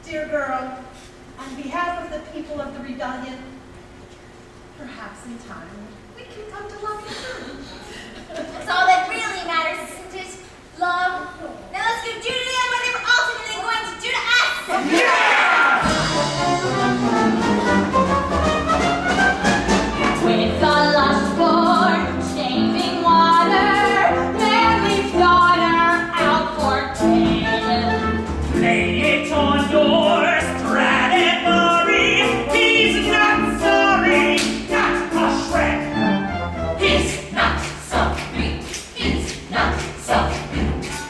Dear girl, on behalf of the people of the rebellion, perhaps in time, we can come to love you. That's all that really matters, isn't it? Love. Now let's go do to them what they were ultimately going to do to us! Yeah! With a lust for shaving water, Mary's daughter out for tale. Lay it on your Stradivari. He's not sorry, not a shred. He's not sorry. He's not sorry.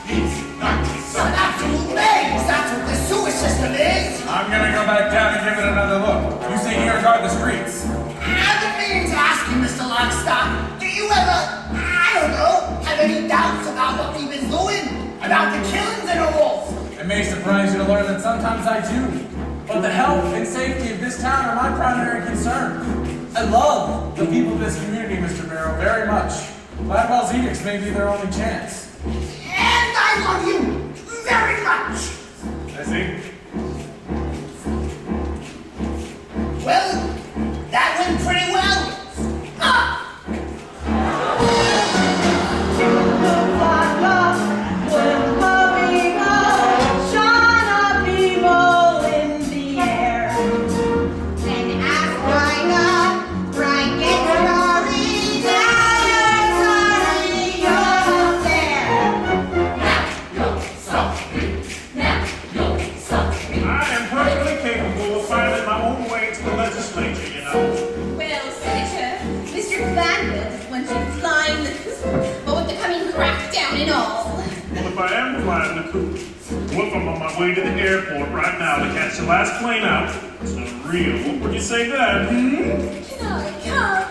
He's not sorry. Absolutely! That's what the sewer system is! I'm gonna go back down and give it another look. You stay here and guard the streets. I've been meaning to ask you, Mr. Lockstock, do you ever, I don't know, have any doubts about what we've been doing? About the killings and all? It may surprise you to learn that sometimes I do. But the health and safety of this town are my primary concern. I love the people of this community, Mr. Barrow, very much. Blackwell's edicts may be their only chance. And I love you very much! I see. Well, that went pretty well. Ah! Well, if I am flying the coop, what if I'm on my way to the airport right now to catch the last plane out? It's not real. What would you say then? Can I come?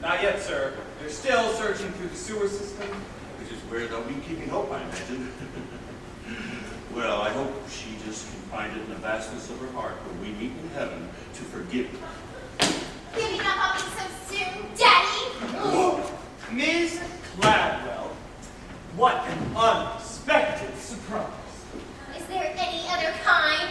Not yet, sir. They're still searching through the sewer system. Which is where they'll be keeping hope, I imagine. Well, I hope she just can find it in the vastness of her heart when we meet in heaven to forgive her. Giving up on me so soon, Daddy! Ms. Gladwell, what an unexpected surprise. Is there any other kind?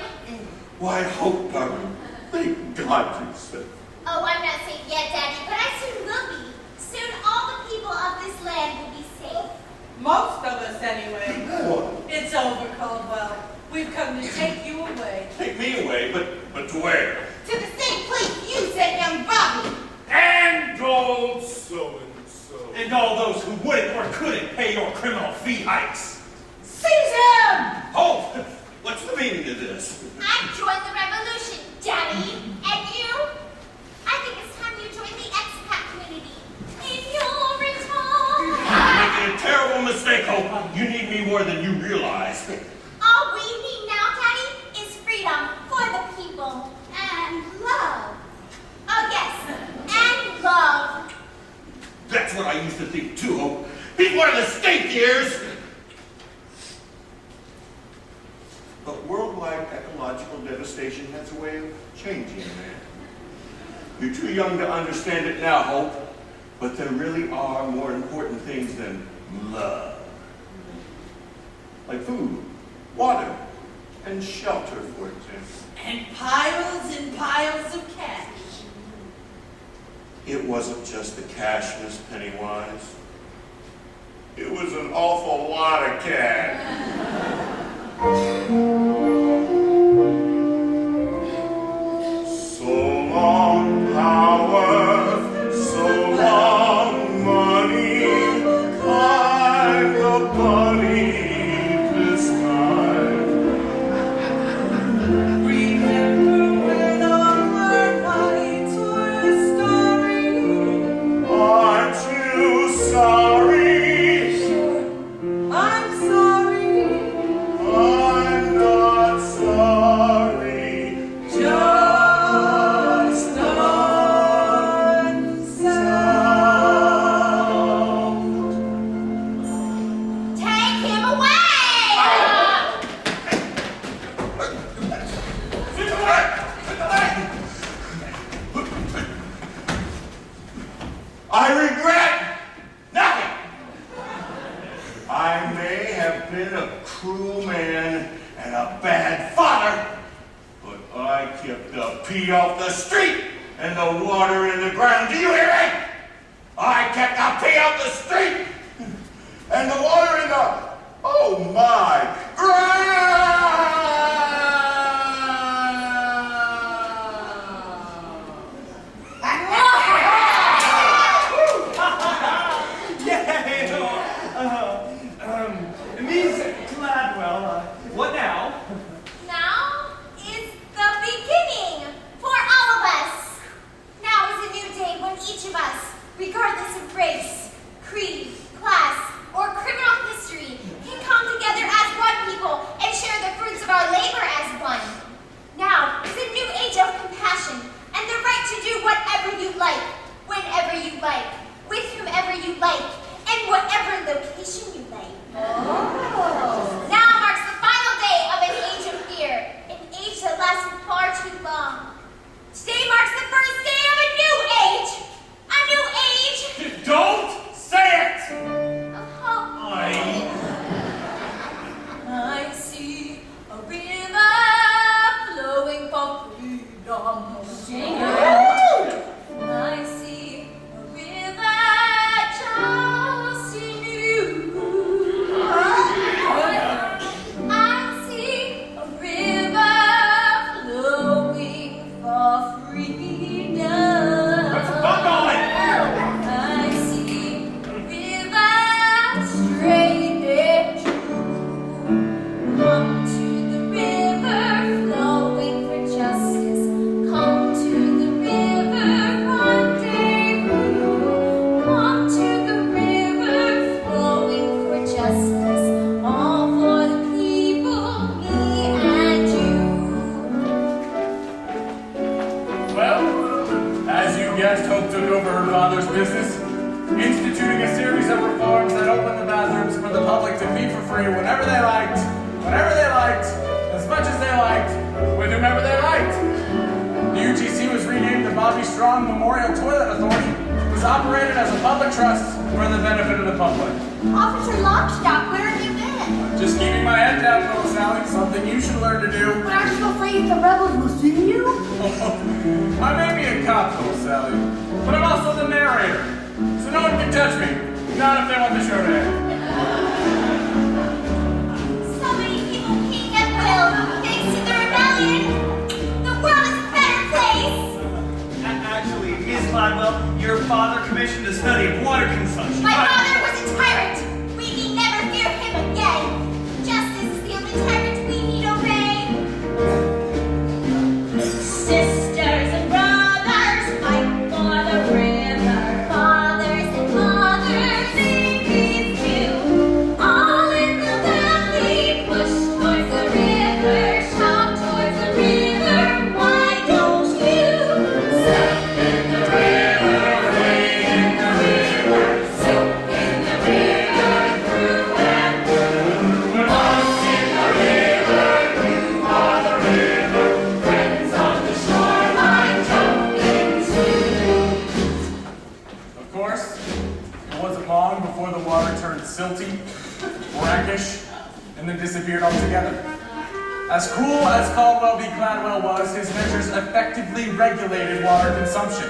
Why, hope, darling. Thank God you're safe. Oh, I'm not safe yet, Daddy, but I soon will be. Soon all the people of this land will be safe. Most of us, anyway. What? It's over, Caldwell. We've come to take you away. Take me away, but to where? To the same place you sent young Bobby. And old so-and-so. And all those who wouldn't or couldn't pay your criminal fee hikes. Seize him! Halt! What's the meaning of this? I joined the revolution, Daddy. And you? I think it's time you join the expat community. In Urinetown. You're making a terrible mistake, Hope. You need me more than you realize. All we need now, Daddy, is freedom for the people. And love. Oh, yes. And love. That's what I used to think too, Hope. People are the state years. But worldwide ecological devastation has a way of changing, man. You're too young to understand it now, Hope, but there really are more important things than love. Like food, water, and shelter, for example. And piles and piles of cash. It wasn't just the cash, Miss Pennywise. It was an awful lot of cash. So long power, so long money, I'm the bunny this time. Remember when all our nights were starry? Aren't you sorry? I'm sorry. I'm not sorry. Just unsound. Take him away! I regret nothing. I may have been a cruel man and a bad father, but I kept the pee off the street and the water in the ground. Do you hear me? I kept the pee off the street and the water in the, oh my, Ms. Gladwell, what now? Now is the beginning for all of us. Now is a new day when each of us, regardless of race, creed, class, or criminal history, can come together as one people and share the fruits of our labor as one. Now is a new age of compassion and the right to do whatever you like, whenever you like, with whomever you like, and whatever location you like. Now marks the final day of an age of fear, an age that lasted far too long. Today marks the first day of a new age! A new age don't say it! of hope. I see a river flowing for freedom. I see a river just in you. I see a river flowing for freedom. I see a river straight and true. Come to the river flowing for justice. Come to the river rendezvous. Come to the river flowing for justice. All for the people, me and you. Well, as you guessed, Hope took over her father's business, instituting a series of reforms that opened the bathrooms for the public to pee for free whenever they liked, as much as they liked, with whomever they liked. The UGC was renamed the Bobby Strong Memorial Toilet Authority. It was operated as a public trust for the benefit of the public. Officer Lockstock, where have you been? Just keeping my head down, little Sally, something you should learn to do. But aren't you afraid the rebels will see you? I may be a cop, little Sally, but I'm also the narrator, so no one can touch me. Not if they want the show to end. So many people peeing at will, thanks to the rebellion. The world is a better place. Actually, Ms. Gladwell, your father commissioned a study of water consumption. My father was a tyrant. We need never fear him again. Justice is the only tyrant we need obey. Sisters and brothers, fight for the river. Fathers and mothers, Babies too, all in the valley, push towards the river, shout towards the river. Why don't you step in the river, wade in the river, soak before the water turned silty, brackish, and then disappeared altogether. As cruel as Caldwell v. Gladwell was, his measures effectively regulated water consumption,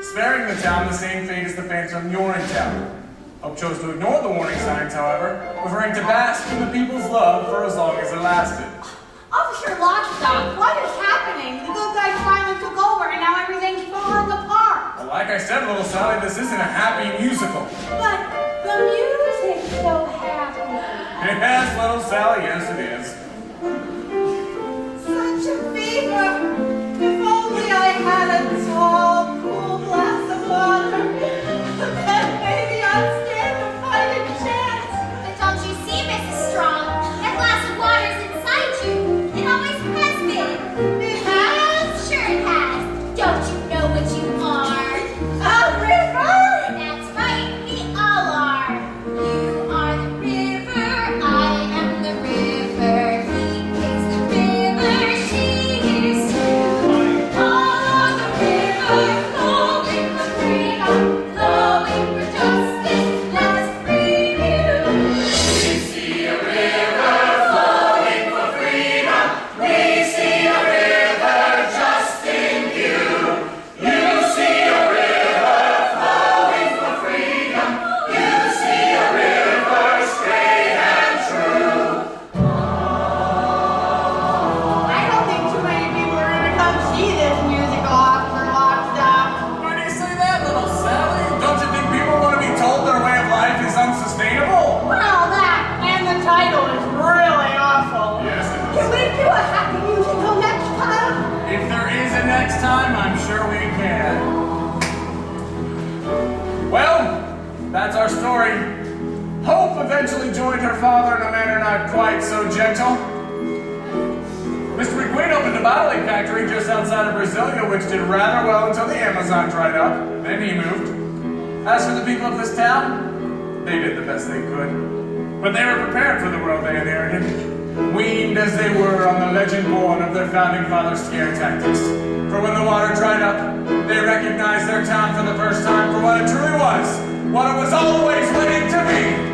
sparing the town the same fate as the phantom Urinetown. Hope chose to ignore the warning signs, however, preferring to bask in the people's love for as long as it lasted. Officer Lockstock, what is happening? The good guys finally took over and now everything's falling apart. Well, like I said, little Sally, this isn't a happy musical. But the music's so happy. Yes, little Sally, yes it is. Such a fever. If only I had a tall, cool glass of water, then maybe I'd stand a fighting chance. But don't you see, Mrs. Strong? That glass of water is inside you. It always has been. It has? Sure it has. Don't you know what you are? A river? That's right, we all are. You are the river, I am the river. He is the river, she is too. All on the river, flowing for freedom, flowing for justice. Let's free you. We see a river flowing for freedom. We see a river just in you. You see a river flowing for freedom. You see a river straight and true. I don't think too many people are gonna come see this musical after Lockstock. Why do you say that, little Sally? Don't you think people want to be told their way of life is unsustainable? Well, that and the title is really awful. Yes, it Can is. we do a happy musical next time? If there is a next time, I'm sure we can. Well, that's our story. Hope eventually joined her father in a manner not quite so gentle. Mr. McQueen opened a bottling factory just outside of Brasilia, which did rather well until the Amazon dried up. Then he moved. As for the people of this town, they did the best they could. But they were prepared for the world they inherited, weaned as they were on the legend born of their founding fathers' scare tactics. For when the water dried up, they recognized their town for the first time for what it truly was, what it was always waiting to be.